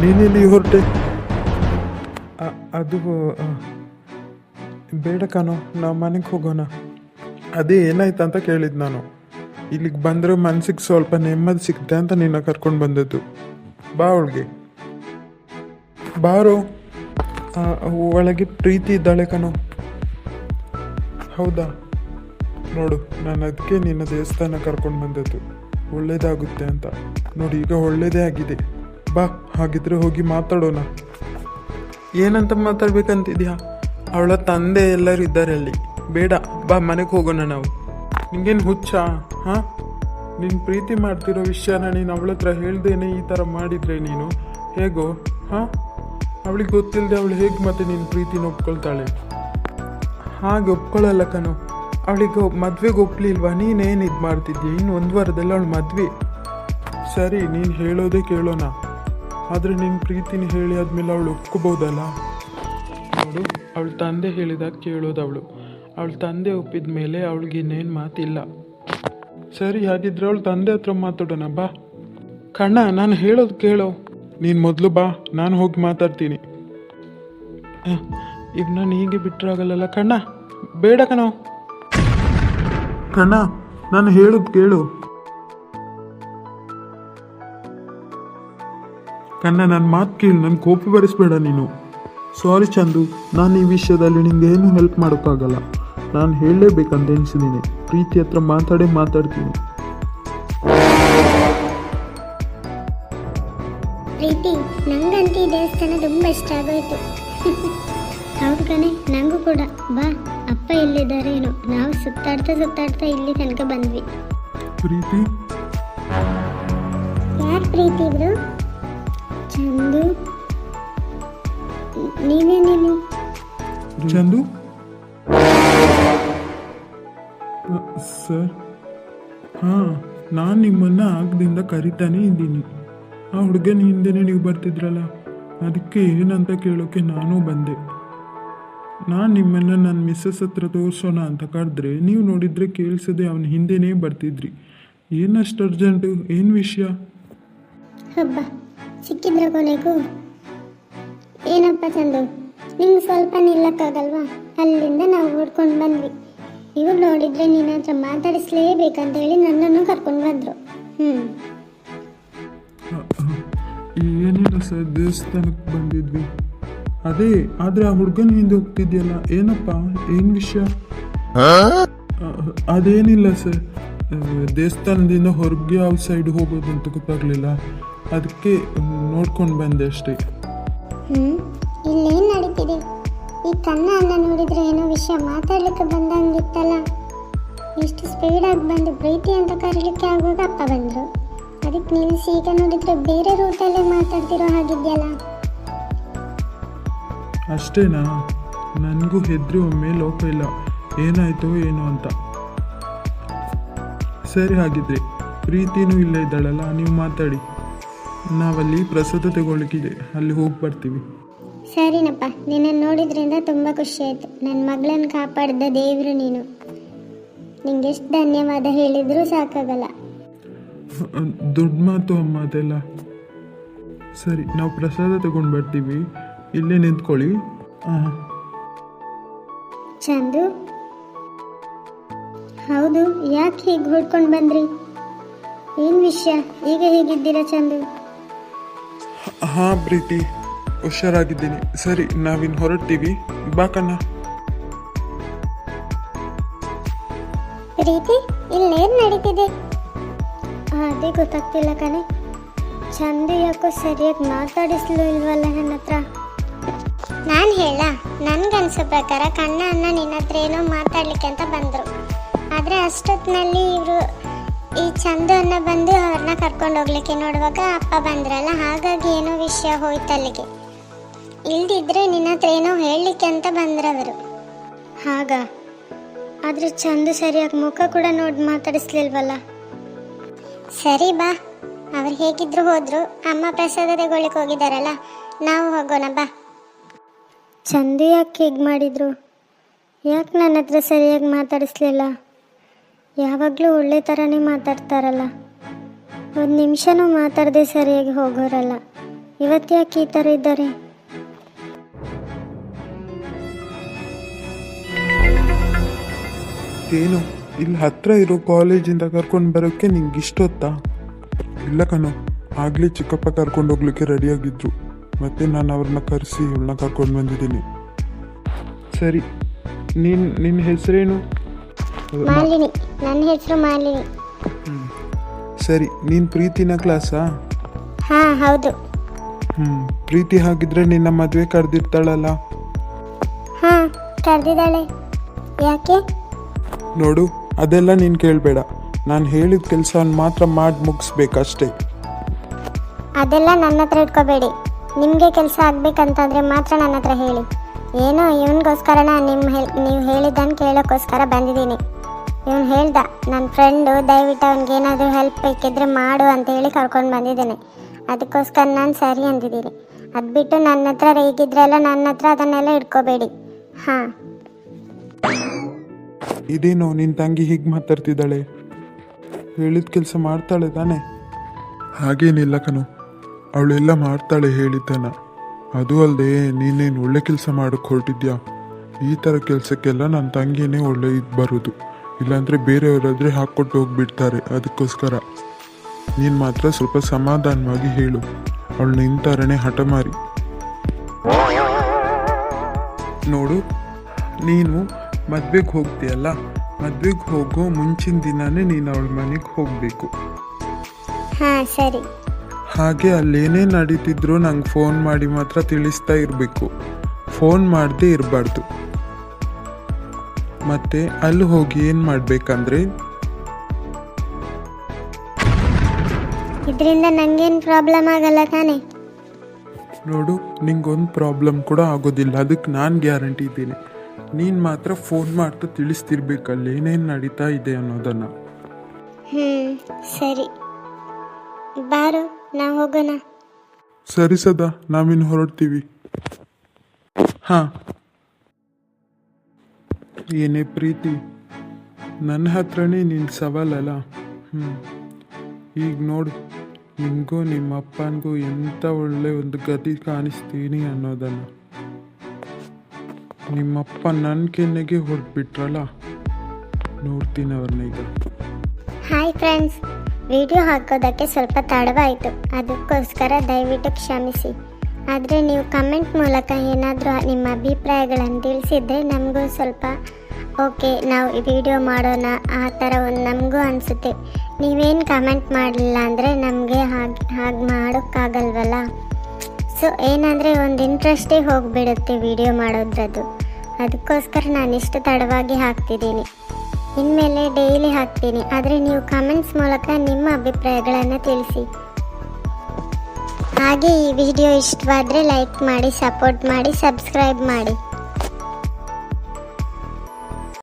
ನೀನೆಲ್ಲಿ ಹೊರಟೆ? ಅದು ಬೇಡ ಕಣೋ, ನಾವು ಮನೆಗೆ ಹೋಗೋಣ. ಅದೇ ಏನಾಯ್ತು ಅಂತ ಕೇಳಿದ್ದು ನಾನು. ಇಲ್ಲಿಗೆ ಬಂದರೆ ಮನ್ಸಿಗೆ ಸ್ವಲ್ಪ ನೆಮ್ಮದಿ ಸಿಗುತ್ತೆ ಅಂತ ನಿನ್ನ ಕರ್ಕೊಂಡು ಬಂದದ್ದು. ಬಾ ಅವಳಿಗೆ ಬಾರೋ. ಒಳಗೆ ಪ್ರೀತಿ ಇದ್ದಾಳೆ ಕಣೋ. ಹೌದಾ? ನೋಡು, ನಾನು ಅದಕ್ಕೆ ನಿನ್ನ ದೇವಸ್ಥಾನ ಕರ್ಕೊಂಡು ಬಂದದ್ದು, ಒಳ್ಳೇದಾಗುತ್ತೆ ಅಂತ. ನೋಡಿ, ಈಗ ಒಳ್ಳೇದೇ ಆಗಿದೆ. ಬಾ, ಹಾಗಿದ್ರೆ ಹೋಗಿ ಮಾತಾಡೋಣ. ಏನಂತ ಮಾತಾಡ್ಬೇಕಂತಿದ್ಯಾ? ಅವಳ ತಂದೆ ಎಲ್ಲರೂ ಇದ್ದಾರೆ ಅಲ್ಲಿ. ಬೇಡ, ಬಾ ಮನೆಗೆ ಹೋಗೋಣ ನಾವು. ನಿಂಗೇನು ಹುಚ್ಚ? ಹಾಂ, ನೀನು ಪ್ರೀತಿ ಮಾಡ್ತಿರೋ ವಿಷಯನ ನೀನು ಅವಳ ಹತ್ರ ಹೇಳ್ದೇನೆ ಈ ಥರ ಮಾಡಿದರೆ ನೀನು ಹೇಗೋ? ಹಾಂ, ಅವಳಿಗೆ ಗೊತ್ತಿಲ್ಲದೆ ಅವಳು ಹೇಗೆ ಮತ್ತೆ ನೀನು ಪ್ರೀತಿನ ಒಪ್ಕೊಳ್ತಾಳೆ? ಹಾಗೆ ಒಪ್ಕೊಳ್ಳಲ್ಲ ಕಣೋ. ಅವಳಿಗೆ ಮದುವೆಗೆ ಒಪ್ಲಿಲ್ವಾ? ನೀನೇನು ಇದು ಮಾಡ್ತಿದ್ಯಾ? ಇನ್ನು 1 ವಾರದಲ್ಲಿ ಅವಳು ಮದುವೆ. ಸರಿ, ನೀನು ಹೇಳೋದೇ ಕೇಳೋಣ. ಆದರೆ ನಿನ್ನ ಪ್ರೀತಿನ ಹೇಳಿ ಆದಮೇಲೆ ಅವಳು ಒಪ್ಕೋಬೋದಲ್ಲ? ನೋಡು, ಅವಳ ತಂದೆ ಹೇಳಿದಾಗ ಕೇಳೋದು ಅವಳು. ಅವಳ ತಂದೆ ಒಪ್ಪಿದ ಮೇಲೆ ಅವಳಿಗೆ ಇನ್ನೇನು ಮಾತಿಲ್ಲ. ಸರಿ, ಹಾಗಿದ್ರೆ ಅವಳ ತಂದೆ ಹತ್ರ ಮಾತಾಡೋಣ. ಬಾ ಕಣ್ಣ, ನಾನು ಹೇಳೋದು ಕೇಳೋ. ನೀನು ಮೊದಲು ಬಾ, ನಾನು ಹೋಗಿ ಮಾತಾಡ್ತೀನಿ. ಈಗ ನಾನು ಹೀಗೆ ಬಿಟ್ಟರಾಗಲ್ಲ ಕಣ್ಣ. ಬೇಡ ಕಣೋ. ಕಣ್ಣ, ನಾನು ಹೇಳೋದು ಕೇಳು. ಕಣ್ಣ, ನನ್ನ ಮಾತು ಕೇಳು, ನನ್ನ ಕೋಪ ಬರಿಸ್ಬೇಡ ನೀನು. ಸಾರಿ ಚಂದು, ನಾನು ಈ ವಿಷಯದಲ್ಲಿ ನಿಂಗೆ ಏನು ಹೆಲ್ಪ್ ಮಾಡೋಕ್ಕಾಗಲ್ಲ. ನಾನು ಹೇಳಲೇಬೇಕಂತ ಎನಿಸಿದ್ದೀನಿ. ಪ್ರೀತಿ ಹತ್ರ ಮಾತಾಡ್ತೀನಿ. ಪ್ರೀತಿ, ನಂಗಂತೂ ಈ ದೇವಸ್ಥಾನ ತುಂಬ ಇಷ್ಟ ಆಗೋಯ್ತು. ಹೌದು ಕಣೆ, ನನಗೂ ಕೂಡ. ಬಾ, ಅಪ್ಪ ಎಲ್ಲಿದ್ದಾರೇನೋ. ನಾವು ಸುತ್ತಾಡ್ತಾ ಇಲ್ಲಿ ತನಕ ಬಂದ್ವಿ. ಪ್ರೀತಿ? ಯಾರು ಪ್ರೀತಿ ಇದ್ರು? ಚಂದು? ನೀವೇನೇನು? ಚಂದು ಸರ್, ಹಾಂ, ನಾನು ನಿಮ್ಮನ್ನು ಆಗದಿಂದ ಕರಿತಾನೇ ಇದ್ದೀನಿ. ಆ ಹುಡುಗನ ಹಿಂದೆನೇ ನೀವು ಬರ್ತಿದ್ರಲ್ಲ, ಅದಕ್ಕೆ ಏನಂತ ಕೇಳೋಕ್ಕೆ ನಾನೂ ಬಂದೆ. ನಾನು ನಿಮ್ಮನ್ನು ನನ್ನ ಮಿಸ್ಸಸ್ ಹತ್ರ ತೋರಿಸೋಣ ಅಂತ ಕರೆದ್ರೆ ನೀವು ನೋಡಿದರೆ ಕೇಳಿಸದೆ ಅವನ ಹಿಂದೆನೇ ಬರ್ತಿದ್ರಿ. ಏನಷ್ಟು ಅರ್ಜೆಂಟು? ಏನು ವಿಷಯ? ಹಬ್ಬ ಸಿಕ್ಕಿದ್ರ ಕೊನೆಗೂ. ಏನಪ್ಪ ಚಂದು, ನಿಮ್ಗೆ ಸ್ವಲ್ಪ ನಿಲ್ಲಕ್ಕಾಗಲ್ವಾ? ಅಲ್ಲಿಂದ ನಾವು ಓಡ್ಕೊಂಡು ಬಂದ್ವಿ. ಇವ್ರು ನೋಡಿದರೆ ನಿನ್ನ ಹತ್ರ ಮಾತಾಡಿಸ್ಲೇಬೇಕಂತ ಹೇಳಿ ನನ್ನನ್ನು ಕರ್ಕೊಂಡು ಬಂದರು. ಏನಿಲ್ಲ ಸರ್, ದೇವಸ್ಥಾನಕ್ಕೆ ಬಂದಿದ್ವಿ. ಅದೇ, ಆದರೆ ಆ ಹುಡುಗನ ಹಿಂದೆ ಹೋಗ್ತಿದ್ಯಲ್ಲ, ಏನಪ್ಪ, ಏನು ವಿಷಯ? ಅದೇನಿಲ್ಲ ಸರ್, ದೇವಸ್ಥಾನದಿಂದ ಹೊರಗೆ ಯಾವ ಸೈಡ್ ಹೋಗೋದು ಅಂತ ಗೊತ್ತಾಗಲಿಲ್ಲ, ಅದಕ್ಕೆ ನೋಡ್ಕೊಂಡು ಬಂದೆ ಅಷ್ಟೇ. ಇಲ್ಲೇನು ನಡೀತಿದೆ? ಈ ಕಣ್ಣ ಅನ್ನ ನೋಡಿದರೆ ಏನೋ ವಿಷಯ ಮಾತಾಡ್ಲಿಕ್ಕೆ ಬಂದಂಗಿತ್ತಲ್ಲ. ಎಷ್ಟು ಸ್ಪೀಡಾಗಿ ಬಂದು ಪ್ರೀತಿ ಅಂತ ಕರೀಲಿಕ್ಕೆ ಆಗುವಾಗ ಅಪ್ಪ ಬಂದರು. ಅದಕ್ಕೆ ನಿಲ್ಲಿಸಿ ಈಗ ನೋಡಿದರೆ ಬೇರೆ ರೂಟಲ್ಲೇ ಮಾತಾಡ್ತಿರೋ ಹಾಗಿದೆಯಲ್ಲ. ಅಷ್ಟೇನಾ? ನನಗೂ ಹೆದರಿ ಒಮ್ಮೆ ಲೋಕ ಇಲ್ಲ, ಏನಾಯ್ತೋ ಏನೋ ಅಂತ. ಸರಿ, ಹಾಗಿದ್ರೆ ಪ್ರೀತಿನೂ ಇಲ್ಲೇ ಇದ್ದಾಳಲ್ಲ, ನೀವು ಮಾತಾಡಿ. ನಾವಲ್ಲಿ ಪ್ರಸಾದ ತಗೊಳ್ಳಿಕ್ಕಿದೆ, ಅಲ್ಲಿ ಹೋಗಿ ಬರ್ತೀವಿ. ಸರಿನಪ್ಪ, ನಿನ್ನನ್ನು ನೋಡಿದ್ರಿಂದ ತುಂಬ ಖುಷಿ ಆಯಿತು. ನನ್ನ ಮಗಳನ್ನು ಕಾಪಾಡಿದ ದೇವರು ನೀನು. ನಿಂಗೆ ಎಷ್ಟು ಧನ್ಯವಾದ ಹೇಳಿದರೂ ಸಾಕಾಗಲ್ಲ. ದೊಡ್ಡ ಮಾತು ಅಮ್ಮ ಅದೆಲ್ಲ. ಸರಿ, ನಾವು ಪ್ರಸಾದ ತಗೊಂಡು ಬರ್ತೀವಿ, ಇಲ್ಲೇ ನಿಂತ್ಕೊಳ್ಳಿ. ಚಂದು? ಹೌದು, ಯಾಕೆ ಹೀಗೆ ಹುಡ್ಕೊಂಡು ಬಂದ್ರಿ? ಏನು ವಿಷಯ? ಈಗ ಹೇಗಿದ್ದೀರಾ ಚಂದು? ಹಾಂ ಪ್ರೀತಿ, ಹುಷಾರಾಗಿದ್ದೀನಿ. ಸರಿ, ನಾವಿನ್ನು ಹೊರಡ್ತೀವಿ, ಬಾ ಕಣ್ಣ. ಪ್ರೀತಿ, ಇಲ್ಲೇನು ನಡೀತಿದೆ? ಅದೇ ಗೊತ್ತಾಗ್ತಿಲ್ಲ ಕಣೆ. ಚಂದು ಯಾಕೋ ಸರಿಯಾಗಿ ಮಾತಾಡಿಸ್ಲಿಲ್ವಲ್ಲ ನನ್ನ ಹತ್ರ. ನಾನು ಹೇಳ, ನನ್ಗನ್ಸೋ ಪ್ರಕಾರ ಕಣ್ಣ ಅನ್ನ ನಿನ್ನ ಹತ್ರ ಏನೋ ಮಾತಾಡ್ಲಿಕ್ಕೆ ಅಂತ ಬಂದರು. ಆದರೆ ಅಷ್ಟೊತ್ತಿನಲ್ಲಿ ಇವರು ಈ ಚಂದು ಅನ್ನ ಬಂದು ಅವ್ರನ್ನ ಕರ್ಕೊಂಡು ಹೋಗ್ಲಿಕ್ಕೆ ನೋಡುವಾಗ ಅಪ್ಪ ಬಂದ್ರಲ್ಲ, ಹಾಗಾಗಿ ಏನೋ ವಿಷಯ ಹೋಯ್ತಲ್ಲಿಗೆ. ಇಲ್ದಿದ್ರೆ ನಿನ್ನ ಹತ್ರ ಏನೋ ಹೇಳಲಿಕ್ಕೆ ಅಂತ ಬಂದ್ರವರು. ಹಾಗ ಆದರೆ ಚಂದು ಸರಿಯಾಗಿ ಮುಖ ಕೂಡ ನೋಡಿ ಮಾತಾಡಿಸ್ಲಿಲ್ವಲ್ಲ. ಸರಿ ಬಾ, ಅವ್ರು ಹೇಗಿದ್ರು ಹೋದ್ರು. ಅಮ್ಮ ಪ್ರಸಾದ ತಗೊಳ್ಳಿಕ್ಕೆ ಹೋಗಿದ್ದಾರಲ್ಲ, ನಾವು ಹೋಗೋಣ ಬಾ. ಚಂದು ಯಾಕೆ ಹೀಗೆ ಮಾಡಿದ್ರು? ಯಾಕೆ ನನ್ನ ಹತ್ರ ಸರಿಯಾಗಿ ಮಾತಾಡಿಸ್ಲಿಲ್ಲ? ಯಾವಾಗಲೂ ಒಳ್ಳೆ ಥರನೇ ಮಾತಾಡ್ತಾರಲ್ಲ, ಒಂದು ನಿಮಿಷನೂ ಮಾತಾಡದೆ ಸರಿಯಾಗಿ ಹೋಗೋರಲ್ಲ. ಇವತ್ತು ಯಾಕೆ ಈ ಥರ ಇದ್ದಾರೆ? ಏನು ಇಲ್ಲಿ ಹತ್ರ ಇರೋ ಕಾಲೇಜಿಂದ ಕರ್ಕೊಂಡು ಬರೋಕ್ಕೆ ನಿಂಗೆ ಇಷ್ಟೊತ್ತಾ? ಇಲ್ಲ ಕಣೋ, ಆಗಲೇ ಚಿಕ್ಕಪ್ಪ ಕರ್ಕೊಂಡು ಹೋಗ್ಲಿಕ್ಕೆ ರೆಡಿಯಾಗಿದ್ರು. ಮತ್ತೆ ನಾನು ಅವ್ರನ್ನ ಕರೆಸಿ ಇವಳನ್ನ ಕರ್ಕೊಂಡು ಬಂದಿದ್ದೀನಿ. ಸರಿ, ನಿನ್ನ ಹೆಸರೇನು? ಮಾಲಿನಿ. ನನ್ನ ಹೆಸರು ಮಾಲಿನಿ. ಸರಿ, ನೀನು ಪ್ರೀತಿನ ಕ್ಲಾಸಾ? ಹಾಂ ಹೌದು. ಪ್ರೀತಿ ಹಾಗಿದ್ರೆ ನಿನ್ನ ಮದುವೆ ಕರೆದಿರ್ತಾಳಲ್ಲ? ಹಾಂ ಕರೆದಿದ್ದಾಳೆ. ಯಾಕೆ? ನೋಡು, ಅದೆಲ್ಲ ನೀನು ಕೇಳಬೇಡ. ನಾನು ಹೇಳಿದ ಕೆಲಸವನ್ನು ಮಾತ್ರ ಮಾಡಿ ಮುಗಿಸ್ಬೇಕಷ್ಟೇ. ಅದೆಲ್ಲ ನನ್ನ ಹತ್ರ ಇಟ್ಕೋಬೇಡಿ. ನಿಮಗೆ ಕೆಲಸ ಆಗಬೇಕಂತಂದರೆ ಮಾತ್ರ ನನ್ನ ಹತ್ರ ಹೇಳಿ. ಏನೋ ಇವನಿಗೋಸ್ಕರ ನೀವು ಹೇಳಿದ್ದನ್ನು ಕೇಳೋಕ್ಕೋಸ್ಕರ ಬಂದಿದ್ದೀನಿ. ಇವನು ಹೇಳ್ದ ನನ್ನ ಫ್ರೆಂಡು, ದಯವಿಟ್ಟು ಅವ್ನಿಗೇನಾದರೂ ಹೆಲ್ಪ್ ಬೇಕಿದ್ರೆ ಮಾಡು ಅಂತ ಹೇಳಿ ಕರ್ಕೊಂಡು ಬಂದಿದ್ದೇನೆ. ಅದಕ್ಕೋಸ್ಕರ ನಾನು ಸರಿ ಅಂದಿದ್ದೀನಿ. ಅದು ಬಿಟ್ಟು ನನ್ನ ಹತ್ರ ರೇಗಿದ್ರೆಲ್ಲ ನನ್ನ ಹತ್ರ ಅದನ್ನೆಲ್ಲ ಇಟ್ಕೋಬೇಡಿ. ಹಾಂ. ಇದೇನೋ ನಿನ್ನ ತಂಗಿ ಹೀಗೆ ಮಾತಾಡ್ತಿದ್ದಾಳೆ? ಹೇಳಿದ ಕೆಲಸ ಮಾಡ್ತಾಳೆ ತಾನೆ? ಹಾಗೇನಿಲ್ಲ ಕಣೋ, ಅವಳೆಲ್ಲ ಮಾಡ್ತಾಳೆ ಹೇಳಿದ್ದನ. ಅದು ಅಲ್ಲದೆ ನೀನೇನು ಒಳ್ಳೆ ಕೆಲಸ ಮಾಡೋಕ್ಕೆ ಹೊರಟಿದ್ಯಾ? ಈ ಥರ ಕೆಲಸಕ್ಕೆಲ್ಲ ನನ್ನ ತಂಗಿನೇ ಒಳ್ಳೆ ಇದು ಬರೋದು. ಇಲ್ಲಾಂದರೆ ಬೇರೆಯವರಾದರೆ ಹಾಕ್ಕೊಟ್ಟು ಹೋಗ್ಬಿಡ್ತಾರೆ. ಅದಕ್ಕೋಸ್ಕರ ನೀನು ಮಾತ್ರ ಸ್ವಲ್ಪ ಸಮಾಧಾನವಾಗಿ ಹೇಳು. ಅವಳು ನಿನ್ನ ಥರನೇ ಹಠಮಾರಿ. ನೋಡು, ನೀನು ಮದುವೆಗೆ ಹೋಗ್ತೀಯಲ್ಲ, ಮದುವೆಗೆ ಹೋಗೋ ಮುಂಚಿನ ದಿನವೇ ನೀನು ಅವಳ ಮನೆಗೆ ಹೋಗಬೇಕು. ಹಾಂ ಸರಿ. ಹಾಗೆ ಅಲ್ಲೇನೇ ನಡೀತಿದ್ರು ನಂಗೆ ಫೋನ್ ಮಾಡಿ ಮಾತ್ರ ತಿಳಿಸ್ತಾ ಇರಬೇಕು. ಫೋನ್ ಮಾಡದೇ ಇರಬಾರ್ದು. ಮತ್ತೆ ಅಲ್ಲಿ ಹೋಗಿ ಏನು ಮಾಡಬೇಕಂದ್ರೆ, ಇದರಿಂದ ನನಗೇನು ಪ್ರಾಬ್ಲಮ್ ಆಗಲ್ಲ ತಾನೆ? ನೋಡು, ನಿಂಗೊಂದು ಪ್ರಾಬ್ಲಮ್ ಕೂಡ ಆಗೋದಿಲ್ಲ. ಅದಕ್ಕೆ ನಾನು ಗ್ಯಾರಂಟಿ ಇದ್ದೀನಿ. ನೀನು ಮಾತ್ರ ಫೋನ್ ಮಾಡ್ತಾ ತಿಳಿಸ್ತಿರ್ಬೇಕಲ್ಲ ಏನೇನು ನಡೀತಾ ಇದೆ ಅನ್ನೋದನ್ನು. ಸರಿ, ಬಾರು ನಾವು ಹೋಗೋಣ. ಸರಿ ಸದಾ, ನಾವಿನ್ನು ಹೊರಡ್ತೀವಿ. ಹಾಂ, ಏನೇ ಪ್ರೀತಿ, ನನ್ನ ಹತ್ರನೇ ನಿನ್ನ ಸವಾಲಲ್ಲ. ಈಗ ನೋಡು, ನಿನಗೂ ನಿಮ್ಮ ಅಪ್ಪನಿಗೂ ಎಂಥ ಒಳ್ಳೆ ಒಂದು ಗತಿ ಕಾಣಿಸ್ತೀನಿ ಅನ್ನೋದನ್ನು. ನಿಮ್ಮಪ್ಪ ನನ್ನ ಕೆನ್ನೆಗೆ ಹೊರಟ್ಬಿಟ್ರಲ್ಲ, ನೋಡ್ತೀನಿ ಅವ್ರನ್ನ ಈಗ. ಹಾಯ್ ಫ್ರೆಂಡ್ಸ್, ವಿಡಿಯೋ ಹಾಕೋದಕ್ಕೆ ಸ್ವಲ್ಪ ತಡವಾಯಿತು. ಅದಕ್ಕೋಸ್ಕರ ದಯವಿಟ್ಟು ಕ್ಷಮಿಸಿ. ಆದರೆ ನೀವು ಕಮೆಂಟ್ ಮೂಲಕ ಏನಾದರೂ ನಿಮ್ಮ ಅಭಿಪ್ರಾಯಗಳನ್ನು ತಿಳಿಸಿದರೆ ನಮಗೂ ಸ್ವಲ್ಪ ಓಕೆ, ನಾವು ಈ ವಿಡಿಯೋ ಮಾಡೋಣ ಆ ಥರ ಒಂದು ನಮಗೂ ಅನಿಸುತ್ತೆ. ನೀವೇನು ಕಮೆಂಟ್ ಮಾಡಲಿಲ್ಲ ಅಂದರೆ ನಮಗೆ ಹಾಗೆ ಮಾಡೋಕ್ಕಾಗಲ್ವಲ್ಲ. ಸೊ ಏನಂದರೆ ಒಂದು ಇಂಟ್ರೆಸ್ಟೇ ಹೋಗಿಬಿಡುತ್ತೆ ವಿಡಿಯೋ ಮಾಡೋದ್ರದ್ದು. ಅದಕ್ಕೋಸ್ಕರ ನಾನು ಇಷ್ಟು ತಡವಾಗಿ ಹಾಕ್ತಿದ್ದೀನಿ. ಇನ್ಮೇಲೆ ಡೈಲಿ ಹಾಕ್ತೀನಿ. ಆದರೆ ನೀವು ಕಮೆಂಟ್ಸ್ ಮೂಲಕ ನಿಮ್ಮ ಅಭಿಪ್ರಾಯಗಳನ್ನು ತಿಳಿಸಿ. ಹಾಗೆ ಈ ವಿಡಿಯೋ ಇಷ್ಟವಾದರೆ ಲೈಕ್ ಮಾಡಿ, ಸಪೋರ್ಟ್ ಮಾಡಿ, ಸಬ್ಸ್ಕ್ರೈಬ್ ಮಾಡಿ.